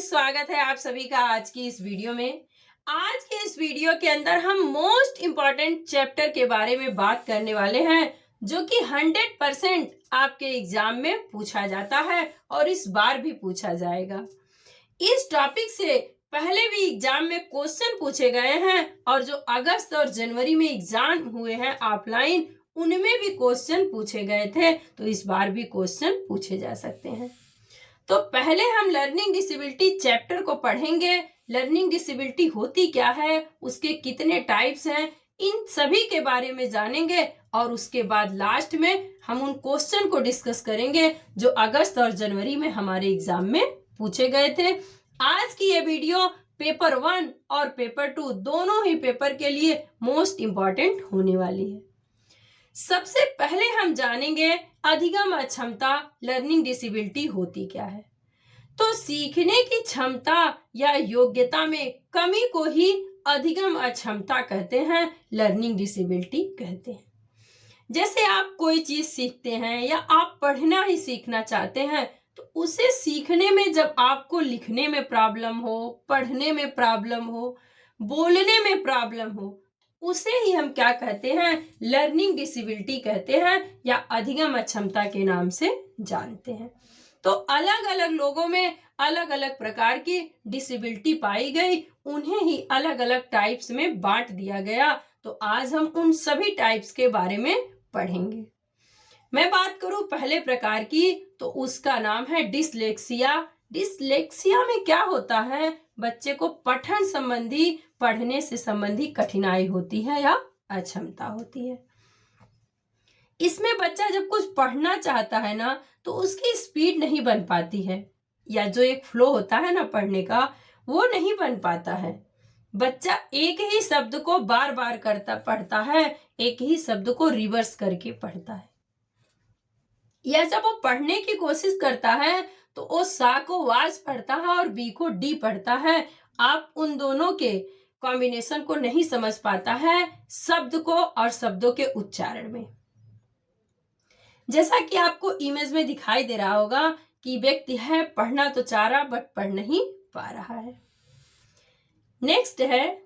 Friends, स्वागत है आप सभी का आज की इस वीडियो में। आज के इस वीडियो के अंदर हम मोस्ट इम्पॉर्टेंट चैप्टर के बारे में बात करने वाले हैं जो कि 100% आपके एग्जाम में पूछा जाता है और इस बार भी पूछा जाएगा। इस टॉपिक से पहले भी एग्जाम में क्वेश्चन पूछे गए हैं और जो अगस्त और जनवरी में एग्जाम हुए हैं ऑफलाइन, उनमें भी क्वेश्चन पूछे गए थे, तो इस बार भी क्वेश्चन पूछे जा सकते हैं। तो पहले हम लर्निंग डिसेबिलिटी चैप्टर को पढ़ेंगे। लर्निंग डिसेबिलिटी होती क्या है, उसके कितने टाइप्स हैं, इन सभी के बारे में जानेंगे और उसके बाद लास्ट में हम उन क्वेश्चन को डिस्कस करेंगे जो अगस्त और जनवरी में हमारे एग्जाम में पूछे गए थे। आज की ये वीडियो पेपर 1 और पेपर 2 दोनों ही पेपर के लिए मोस्ट इम्पॉर्टेंट होने वाली है। सबसे पहले हम जानेंगे अधिगम अक्षमता, लर्निंग डिसेबिलिटी होती क्या है। तो सीखने की क्षमता या योग्यता में कमी को ही अधिगम अक्षमता कहते हैं, लर्निंग डिसेबिलिटी कहते हैं। जैसे आप कोई चीज सीखते हैं या आप पढ़ना ही सीखना चाहते हैं, तो उसे सीखने में जब आपको लिखने में प्रॉब्लम हो, पढ़ने में प्रॉब्लम हो, बोलने में प्रॉब्लम हो, उसे ही हम क्या कहते हैं, लर्निंग डिसेबिलिटी कहते हैं या अधिगम अक्षमता के नाम से जानते हैं। तो अलग अलग लोगों में अलग अलग प्रकार की डिसेबिलिटी पाई गई, उन्हें ही अलग अलग टाइप्स में बांट दिया गया। तो आज हम उन सभी टाइप्स के बारे में पढ़ेंगे। मैं बात करूं पहले प्रकार की, तो उसका नाम है डिसलेक्सिया। डिसलेक्सिया में क्या होता है, बच्चे को पठन संबंधी, पढ़ने से संबंधी कठिनाई होती है या अक्षमता होती है। इसमें बच्चा जब कुछ पढ़ना चाहता है ना, तो उसकी स्पीड नहीं बन पाती है, या जो एक फ्लो होता है ना पढ़ने का, वो नहीं बन पाता है। बच्चा एक ही शब्द को बार बार पढ़ता है, एक ही शब्द को रिवर्स करके पढ़ता है। या जब वो पढ़ने की कोशिश करता है तो वो सा को वाज पढ़ता है और बी को डी पढ़ता है। आप उन दोनों के कॉम्बिनेशन को नहीं समझ पाता है, शब्द को और शब्दों के उच्चारण में। जैसा कि आपको इमेज में दिखाई दे रहा होगा कि व्यक्ति है, पढ़ना तो चाह रहा बट पढ़ नहीं पा रहा है। नेक्स्ट है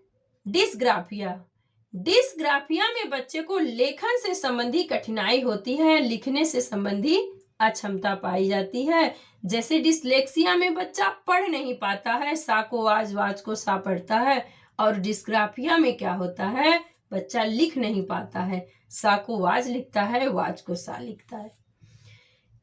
डिसग्राफिया। डिसग्राफिया में बच्चे को लेखन से संबंधी कठिनाई होती है, लिखने से संबंधी अक्षमता पाई जाती है। जैसे डिसलेक्सिया में बच्चा पढ़ नहीं पाता है, सा को वाज, वाज को सा पढ़ता है, और डिसग्राफिया में क्या होता है, बच्चा लिख नहीं पाता है, सा को वाज लिखता है, वाज को सा लिखता है।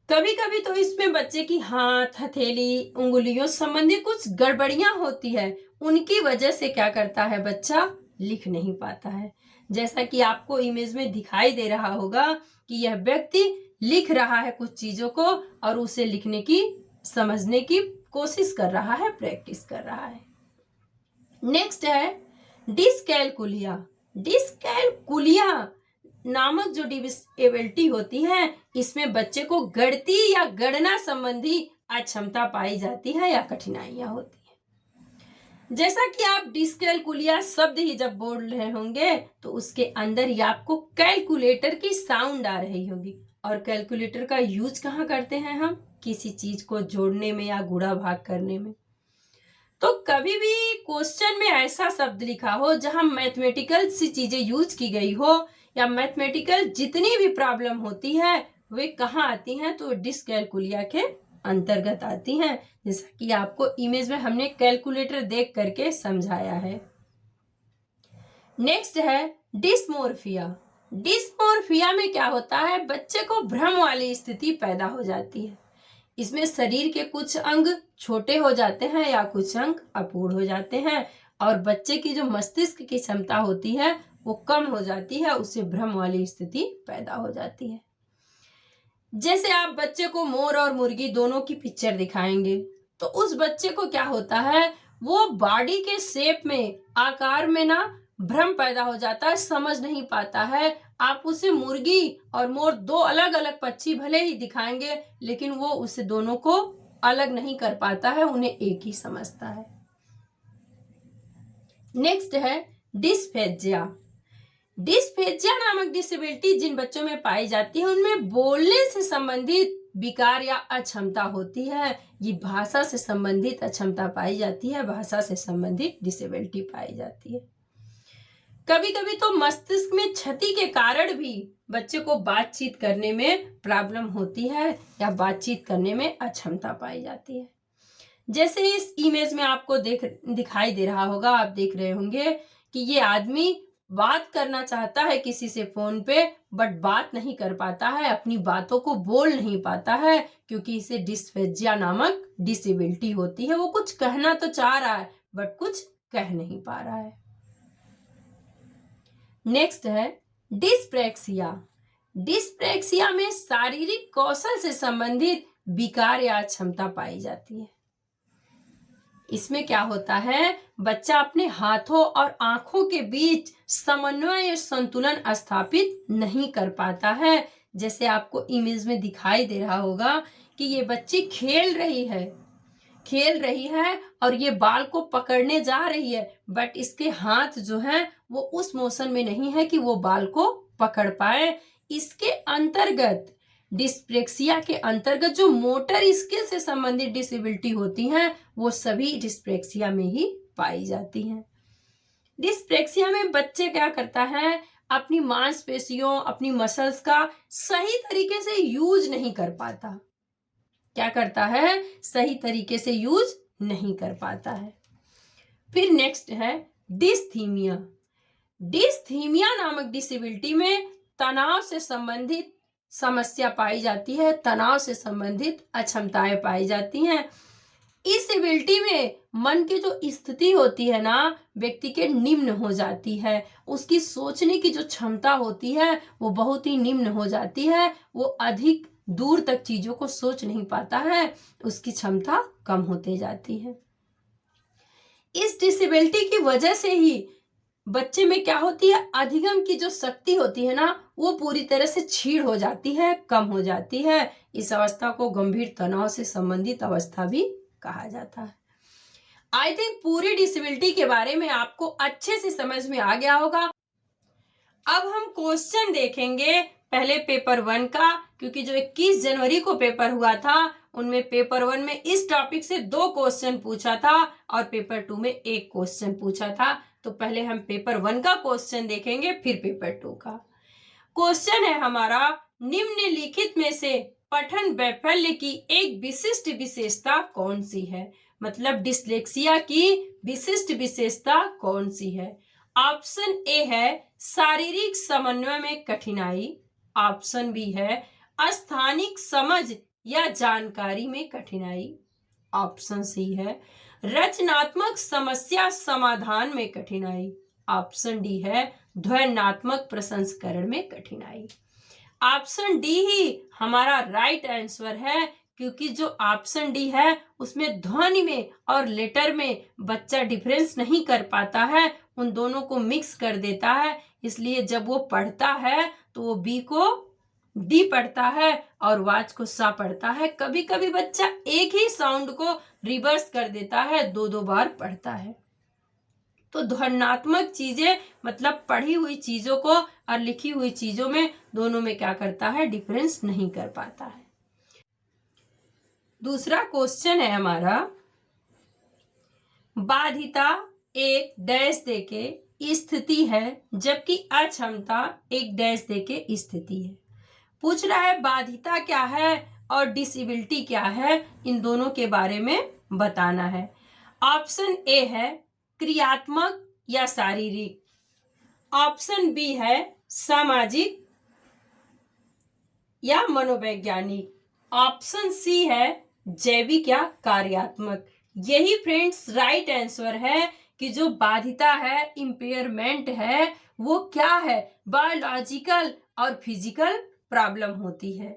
कभी कभी तो इसमें बच्चे की हाथ, हथेली, उंगलियों संबंधी कुछ गड़बड़ियां होती है, उनकी वजह से क्या करता है, बच्चा लिख नहीं पाता है। जैसा कि आपको इमेज में दिखाई दे रहा होगा कि यह व्यक्ति लिख रहा है कुछ चीजों को और उसे लिखने की, समझने की कोशिश कर रहा है, प्रैक्टिस कर रहा है। नेक्स्ट है डिसकैलकुलिया। डिसकैलकुलिया नामक जो डिसेबिलिटी होती है, इसमें बच्चे को गणिती या गणना संबंधी अक्षमता पाई जाती है या कठिनाइयां होती है। जैसा कि आप डिसकैलकुलिया शब्द ही जब बोल रहे होंगे तो उसके अंदर ही आपको कैलकुलेटर की साउंड आ रही होगी, और कैलकुलेटर का यूज कहाँ करते हैं हम, किसी चीज को जोड़ने में या गुणा भाग करने में। तो कभी भी क्वेश्चन में ऐसा शब्द लिखा हो जहां मैथमेटिकल सी चीजें यूज की गई हो, या मैथमेटिकल जितनी भी प्रॉब्लम होती है वे कहाँ आती हैं, तो डिसकैलकुलिया के अंतर्गत आती हैं। जैसा कि आपको इमेज में हमने कैलकुलेटर देख करके समझाया है। नेक्स्ट है डिस्मोर्फिया। डिस्मोर्फिया में क्या होता है, बच्चे को भ्रम वाली स्थिति पैदा हो जाती है। इसमें शरीर के कुछ अंग छोटे हो जाते हैं या कुछ अंग अपूर्ण हो जाते हैं, और बच्चे की जो मस्तिष्क की क्षमता होती है वो कम हो जाती है, उससे भ्रम वाली स्थिति पैदा हो जाती है। जैसे आप बच्चे को मोर और मुर्गी दोनों की पिक्चर दिखाएंगे, तो उस बच्चे को क्या होता है, वो बॉडी के शेप में, आकार में ना भ्रम पैदा हो जाता है, समझ नहीं पाता है। आप उसे मुर्गी और मोर दो अलग अलग पक्षी भले ही दिखाएंगे, लेकिन वो उसे दोनों को अलग नहीं कर पाता है, उन्हें एक ही समझता है। नेक्स्ट है डिस्फेजिया। डिस्फेजिया नामक डिसेबिलिटी जिन बच्चों में पाई जाती है, उनमें बोलने से संबंधित विकार या अक्षमता होती है, ये भाषा से संबंधित अक्षमता पाई जाती है, भाषा से संबंधित डिसेबिलिटी पाई जाती है। कभी कभी तो मस्तिष्क में क्षति के कारण भी बच्चे को बातचीत करने में प्रॉब्लम होती है या बातचीत करने में अक्षमता पाई जाती है। जैसे इस इमेज में आपको दिखाई दे रहा होगा, आप देख रहे होंगे कि ये आदमी बात करना चाहता है किसी से फोन पे, बट बात नहीं कर पाता है, अपनी बातों को बोल नहीं पाता है, क्योंकि इसे डिस्फेजिया नामक डिसेबिलिटी होती है। वो कुछ कहना तो चाह रहा है बट कुछ कह नहीं पा रहा है। नेक्स्ट है डिस्प्रेक्सिया। डिस्प्रेक्सिया में शारीरिक कौशल से संबंधित विकार या क्षमता पाई जाती है। इसमें क्या होता है, बच्चा अपने हाथों और आंखों के बीच समन्वय या संतुलन स्थापित नहीं कर पाता है। जैसे आपको इमेज में दिखाई दे रहा होगा कि ये बच्ची खेल रही है और ये बाल को पकड़ने जा रही है, बट इसके हाथ जो है वो उस मोशन में नहीं है कि वो बाल को पकड़ पाए। इसके अंतर्गत, डिस्प्रेक्सिया के अंतर्गत जो मोटर स्किल से संबंधित डिसेबिलिटी होती हैं, वो सभी डिस्प्रेक्सिया में ही पाई जाती हैं। डिस्प्रेक्सिया में बच्चे क्या करता है, अपनी मांसपेशियों, अपनी मसल्स का सही तरीके से यूज नहीं कर पाता। क्या करता है, सही तरीके से यूज नहीं कर पाता है। फिर नेक्स्ट है डिस्थीमिया। डिस्थीमिया नामक डिसेबिलिटी में तनाव से संबंधित समस्या पाई जाती है, तनाव से संबंधित अक्षमताएं पाई जाती हैं। इस एबिलिटी में मन की जो स्थिति होती है ना, व्यक्ति के निम्न हो जाती है। उसकी सोचने की जो क्षमता होती है वो बहुत ही निम्न हो जाती है। वो अधिक दूर तक चीजों को सोच नहीं पाता है, उसकी क्षमता कम होते जाती है। इस डिसेबिलिटी की वजह से ही बच्चे में क्या होती है, अधिगम की जो शक्ति होती है ना, वो पूरी तरह से छीड़ हो जाती है, कम हो जाती है। इस अवस्था को गंभीर तनाव से संबंधित अवस्था भी कहा जाता है। आई थिंक पूरी डिसेबिलिटी के बारे में आपको अच्छे से समझ में आ गया होगा। अब हम क्वेश्चन देखेंगे पहले पेपर 1 का, क्योंकि जो 21 जनवरी को पेपर हुआ था उनमें पेपर 1 में इस टॉपिक से 2 क्वेश्चन पूछा था और पेपर 2 में 1 क्वेश्चन पूछा था। तो पहले हम पेपर 1 का क्वेश्चन देखेंगे, फिर पेपर 2 का। क्वेश्चन है हमारा, निम्नलिखित में से पठन वैफल्य की एक विशिष्ट विशेषता कौन सी है। मतलब डिस्लेक्सिया की विशिष्ट विशेषता कौन सी है। ऑप्शन ए है शारीरिक समन्वय में कठिनाई, ऑप्शन बी है स्थानिक समझ या जानकारी में कठिनाई, ऑप्शन सी है रचनात्मक समस्या समाधान में कठिनाई, ऑप्शन डी है ध्वन्यात्मक प्रसंस्करण में कठिनाई। ऑप्शन डी ही हमारा राइट आंसर है, क्योंकि जो ऑप्शन डी है उसमें ध्वनि में और लेटर में बच्चा डिफरेंस नहीं कर पाता है, उन दोनों को मिक्स कर देता है। इसलिए जब वो पढ़ता है तो वो बी को डी पढ़ता है और वाच को सा पढ़ता है। कभी कभी बच्चा एक ही साउंड को रिवर्स कर देता है, 2-2 बार पढ़ता है। तो ध्वन्यात्मक चीजें मतलब पढ़ी हुई चीजों को और लिखी हुई चीजों में, दोनों में क्या करता है, डिफरेंस नहीं कर पाता है। दूसरा क्वेश्चन है हमारा, बाधिता एक डैश देके स्थिति है जबकि अक्षमता एक डैश देके स्थिति है। पूछ रहा है बाधिता क्या है और डिसेबिलिटी क्या है, इन दोनों के बारे में बताना है। ऑप्शन ए है क्रियात्मक या शारीरिक, ऑप्शन बी है सामाजिक या मनोवैज्ञानिक, ऑप्शन सी है जैविक या कार्यात्मक। यही फ्रेंड्स राइट आंसर है कि जो बाधिता है, इंपेयरमेंट है, वो क्या है, बायोलॉजिकल और फिजिकल प्रॉब्लम होती है।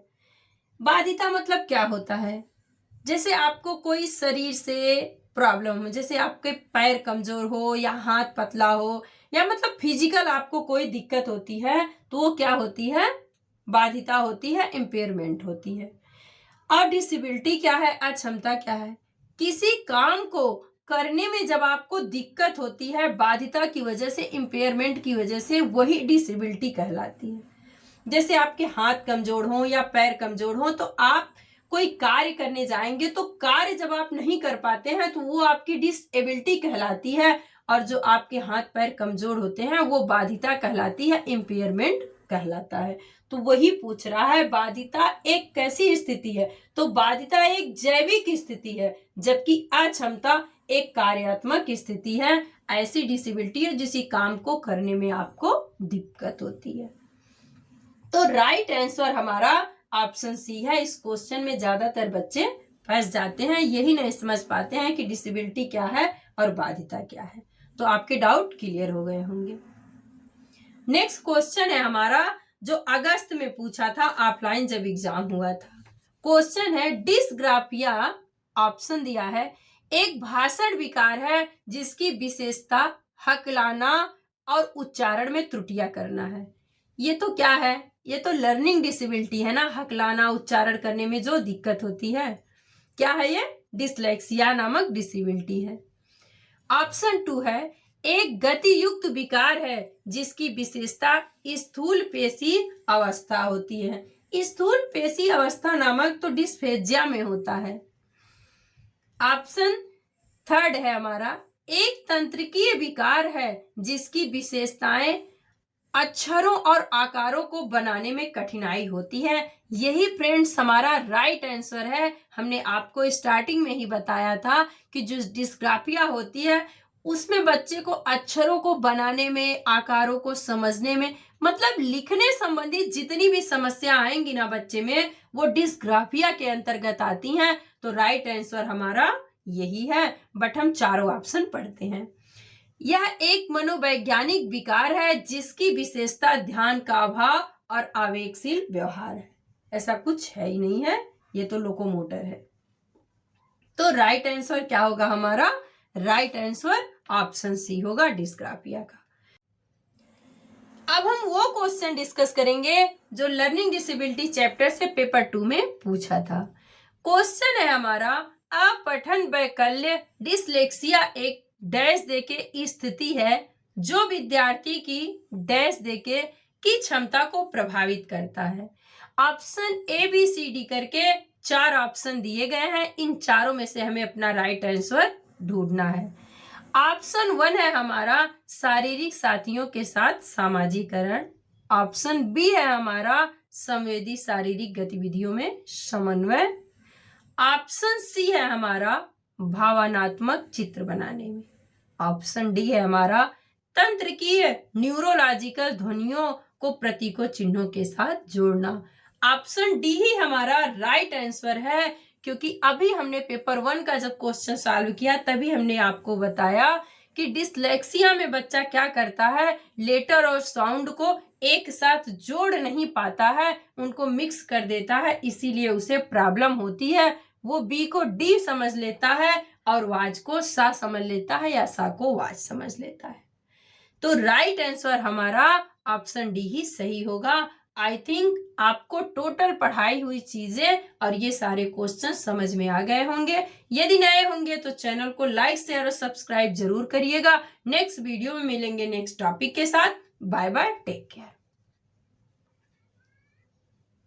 बाधिता मतलब क्या होता है, जैसे आपको कोई शरीर से प्रॉब्लम हो, जैसे आपके पैर कमजोर हो या हाथ पतला हो, या मतलब फिजिकल आपको कोई दिक्कत होती है, तो वो क्या होती है, बाधिता होती है, इंपेयरमेंट होती है। और डिसेबिलिटी क्या है, अक्षमता क्या है, किसी काम को करने में जब आपको दिक्कत होती है बाधिता की वजह से, इंपेयरमेंट की वजह से, वही डिसेबिलिटी कहलाती है। जैसे आपके हाथ कमजोर हो या पैर कमजोर हो तो आप कोई कार्य करने जाएंगे तो कार्य जब आप नहीं कर पाते हैं तो वो आपकी डिसेबिलिटी कहलाती है, और जो आपके हाथ पैर कमजोर होते हैं वो बाधिता कहलाती है, इम्पेयरमेंट कहलाता है। तो वही पूछ रहा है बाधिता एक कैसी स्थिति है, तो बाधिता एक जैविक स्थिति है, जबकि अक्षमता एक कार्यात्मक स्थिति है। ऐसी डिसेबिलिटी है जिस काम को करने में आपको दिक्कत होती है। तो राइट आंसर हमारा ऑप्शन सी है। इस क्वेश्चन में ज्यादातर बच्चे फंस जाते हैं, यही नहीं समझ पाते हैं कि डिसेबिलिटी क्या है और बाधिता क्या है। तो आपके डाउट क्लियर हो गए होंगे। नेक्स्ट क्वेश्चन है हमारा जो अगस्त में पूछा था ऑफलाइन जब एग्जाम हुआ था। क्वेश्चन है डिस्ग्राफिया, ऑप्शन दिया है, एक भाषण विकार है जिसकी विशेषता हकलाना और उच्चारण में त्रुटियां करना है। ये तो क्या है, ये तो लर्निंग डिसेबिलिटी है ना, हकलाना उच्चारण करने में जो दिक्कत होती है। क्या है ये? डिसलेक्सिया नामक डिसेबिलिटी है। ऑप्शन 2 है एक गति युक्त विकार है जिसकी विशेषता स्थूल पेशी अवस्था होती है। स्थूल पेशी अवस्था नामक तो डिस्फेजिया में होता है। ऑप्शन 3 है हमारा एक तंत्रिकीय विकार है जिसकी विशेषताएं अक्षरों और आकारों को बनाने में कठिनाई होती है। यही फ्रेंड्स हमारा राइट आंसर है। हमने आपको स्टार्टिंग में ही बताया था कि जो डिस्ग्राफिया होती है उसमें बच्चे को अक्षरों को बनाने में, आकारों को समझने में, मतलब लिखने संबंधी जितनी भी समस्या आएंगी ना बच्चे में वो डिस्ग्राफिया के अंतर्गत आती हैं। तो राइट आंसर हमारा यही है, बट हम चारों ऑप्शन पढ़ते हैं। यह एक मनोवैज्ञानिक विकार है जिसकी विशेषता ध्यान का अभाव और आवेगशील व्यवहार है। ऐसा कुछ है ही नहीं है, ये तो लोकोमोटर है। तो राइट आंसर क्या होगा हमारा? राइट आंसर ऑप्शन सी होगा, डिस्ग्राफिया का। अब हम वो क्वेश्चन डिस्कस करेंगे जो लर्निंग डिसेबिलिटी चैप्टर से पेपर 2 में पूछा था। क्वेश्चन है हमारा अपठन वैकल्य डिसलेक्सिया एक डैश देके स्थिति है जो विद्यार्थी की डैश देके की क्षमता को प्रभावित करता है। Option A B C D करके 4 ऑप्शन दिए गए हैं, इन चारों में से हमें अपना राइट आंसर ढूंढना है। ऑप्शन 1 है हमारा शारीरिक साथियों के साथ सामाजिकरण। ऑप्शन बी है हमारा संवेदी शारीरिक गतिविधियों में समन्वय। ऑप्शन सी है हमारा भावनात्मक चित्र बनाने में। ऑप्शन डी है हमारा तंत्रिकीय न्यूरोलॉजिकल ध्वनियों को प्रतीकों चिन्हों के साथ जोड़ना। ऑप्शन डी ही हमारा राइट आंसर है, क्योंकि अभी हमने पेपर 1 का जब क्वेश्चन सॉल्व किया तभी हमने आपको बताया कि डिसलेक्सिया में बच्चा क्या करता है, लेटर और साउंड को एक साथ जोड़ नहीं पाता है, उनको मिक्स कर देता है, इसीलिए उसे प्रॉब्लम होती है। वो बी को डी समझ लेता है और वाज को सा समझ लेता है या सा को वाज समझ लेता है। तो राइट आंसर हमारा ऑप्शन डी ही सही होगा। आई थिंक आपको टोटल पढ़ाई हुई चीजें और ये सारे क्वेश्चन समझ में आ गए होंगे। यदि नए होंगे तो चैनल को लाइक शेयर और सब्सक्राइब जरूर करिएगा। नेक्स्ट वीडियो में मिलेंगे नेक्स्ट टॉपिक के साथ। Bye bye, take care.